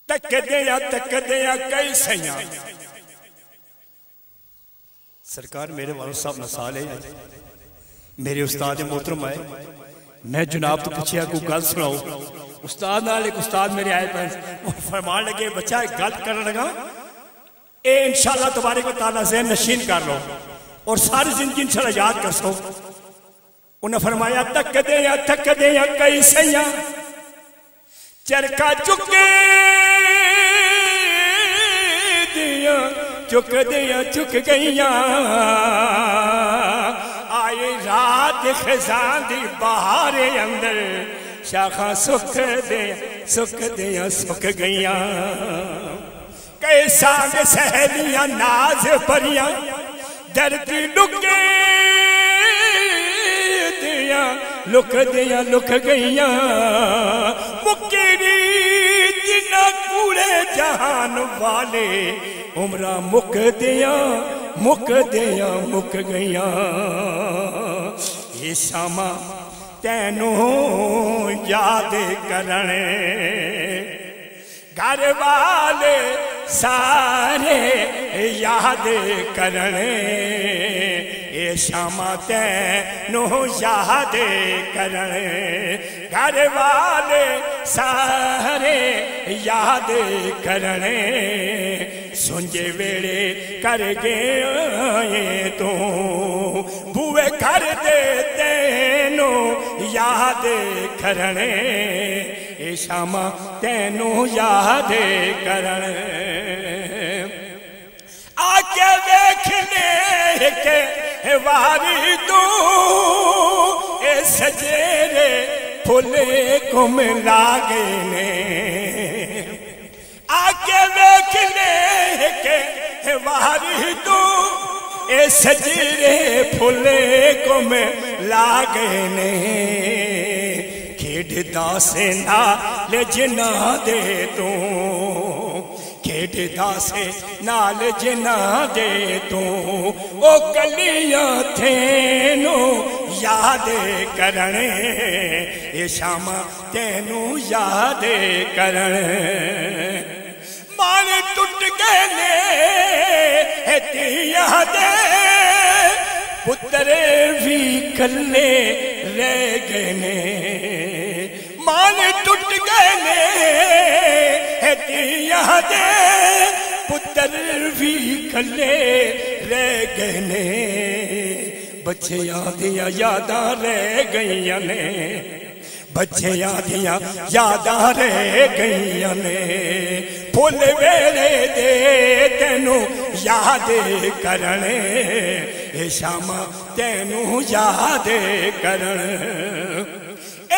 तकदिया कई सैया सरकार मेरे वालों साहब नसाल है मेरे उस्ताद मोहतरम आए मैं जनाब तो पूछा कोई गल सुनाओ उस्ताद नाल एक उस्ताद मेरे आए फरमान लगे बच्चा एक गल कर लगा ए इंशाअल्लाह तबारक व तआला ज़हन नशीन कर लो और सारी जिंदगी इंशाअल्लाह याद कर सो। उन्हें फरमाया तकदिया कई सैया चरखा चुके दिया चुक गईया आए रात खजान दी बहार अंदर शाखा सुख गईया कई सांग सहेलियां नाज भरिया धरती डुके दिया लुक गईया मुक्की जिन्ना कूड़े जहान वाले उमरा मुक गईया ये शामा तेनू याद करने घर वाले सारे याद करने ये शामा तेनू याद करने घर वाले सारे याद करने सुंजे वेड़े कर गए तू बुए कर दे तेनू याद करने ए शामा तेनू याद करने आके देखने के वारी तू ए सजेरे फुले को मिला गए आके देखने के वारी तू ए सजरे फुले को में लागे ने खेड़दा से नाल जिना दे तू खेड़दा से नाल जिना दे तू ओ कलियां थेनू याद करने ये शामा तेनू याद करने मान टुट गए ने तिया दे पुत्रे भी कल्ले रह गए ने मान टुट गए ने तिया दे पुत्र भी कल्ले रह गए ने बच्चियां दिया यादां रह गईयां ने बच्चियां दिया यादां रह गईयां ने फुल वेले दे तेनू याद करने ए शामा तेनू याद करने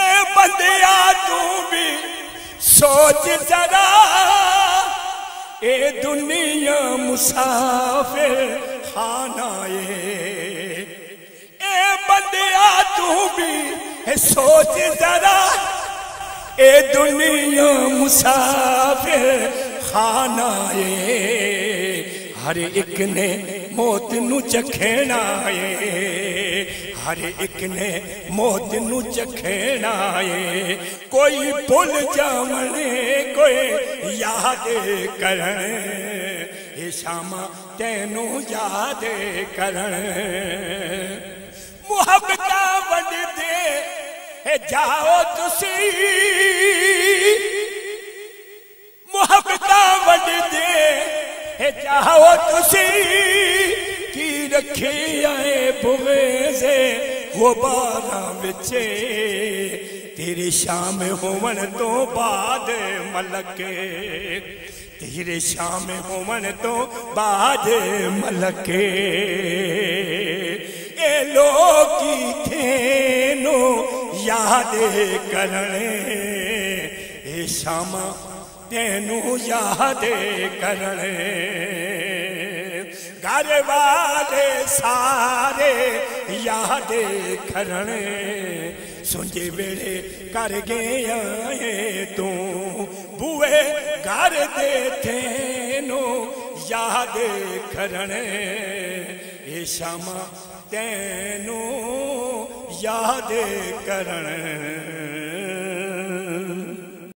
ए बंदिया तू भी सोच जरा ए दुनिया मुसाफिर खाना ए बंदिया तू भी सोच जरा ए दुनिया मुसाफिर खाना हर एक ने मौत नू चखेना हर एक ने मौत नू चखेना कोई भुल जावने कोई याद करने ये शामा तेनू याद करने मुहब्बत वंड दे जाओ तुसी मुहब्बत वंड दे जाओ तुसी की रखे आए बुगे से वो बारा बिचे तेरे शाम होवन तो बाद मलक तेरे शाम होवन तो बाद मलक ए लोकी थेनो याद करने ए शामा तेनू याद करने घर वाले सारे याद करने सुंजे वेड़े कर गया तू बुए घर दे तेनू याद करने ए शामा तेनू याद करने।